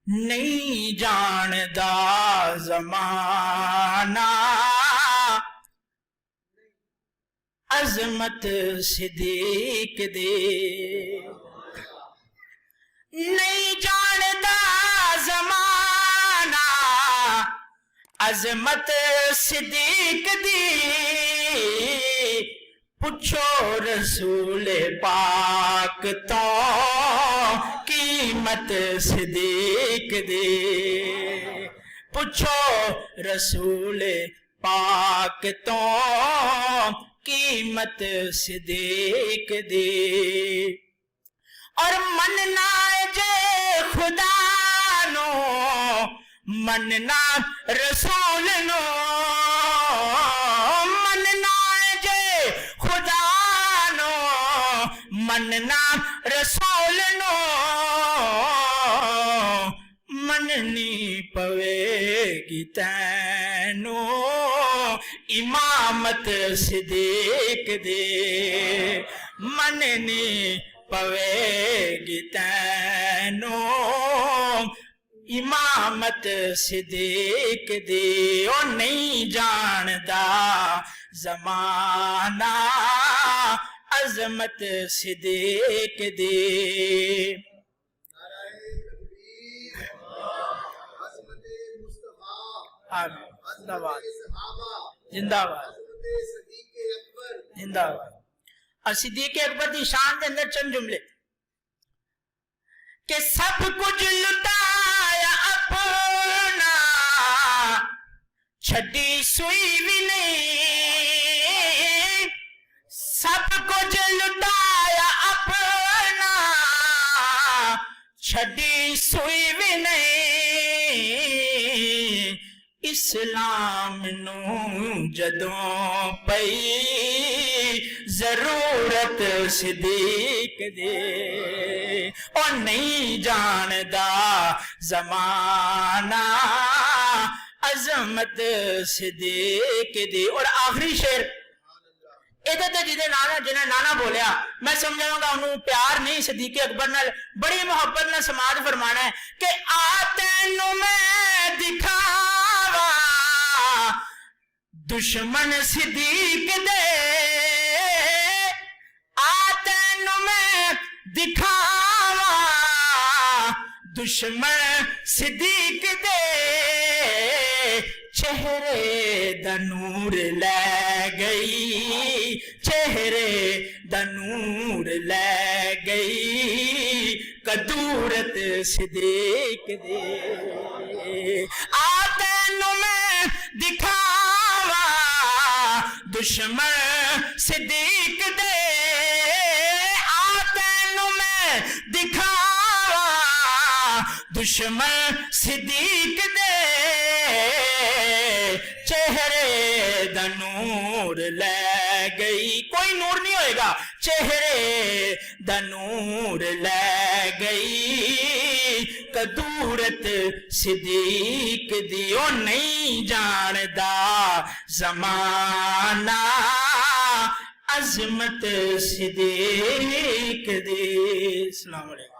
نہیں جاندا زمانہ عظمت صدیق دی، نہیں جاندا زمانہ عظمت صدیق دی، پوچھو رسول پاک تو قیمت صدیق دی، پوچھو رسول پاک تو قیمت صدیق دی۔ اور مننا جے خدا نو، مننا رسول نو، مننا جے خدا نو، مننا رسول نو، مننی پوے گی تینو امامت صدیق دی، مننی پوے گی تینو امامت صدیق دی۔ او نہیں جاندا زمانہ عظمت صدیق دی۔ زندہ باد زندہ باد زندہ باد۔ اور صدیق اکبر دی شان دے اندر چند جملے کہ سب کچھ لٹایا اپنا، چھڈی سوئی بھی نہیں، سب کچھ لٹایا اپنا، چھڈی سوئی بھی نہیں، اسلام نو جدوں پئی ضرورت صدیق دی، اور نہیں جاندا زمانہ عظمت صدیق دی۔ اور آخری شعر ادھر جنہیں نانا بولیا، میں سمجھاؤں گا انہوں پیار نہیں صدیق اکبر نال بڑی محبت نال سماعت فرمانا ہے کہ آتینو میں دکھاوا دشمن صدیق دے، آتینو میں دکھاوا دشمن صدیق دے، چہرے دا نور لے گئی، چہرے دا نور لے گئی، کدورت صدیق دے، آتینو میں دکھاوا دشمن صدیق دے، آتینو میں دکھاوا دشمن صدیق دے، چہرے دا نور لے گئی، کوئی نور نہیں ہوئے گا، چہرے دا نور لے گئی، کدورت صدیق دی۔ او نہیں جاندا زمانہ عظمت صدیق دی۔ السلام علیکم۔